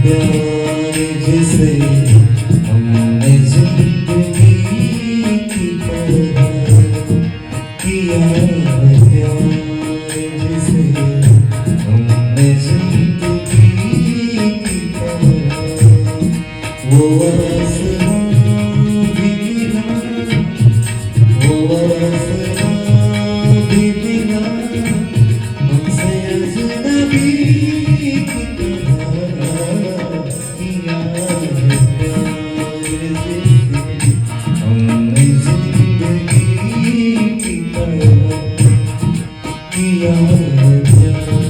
प्यार जिसे हमने जिंदगी की तरह किया है, प्यार जिसे हमने जिंदगी की तरह वो आसमां भी मिला, वो आसमां भी मिला हमसे अजनबी की तरह किया है, प्यार जिसे हमने जिंदगी की तरह किया है, प्यार।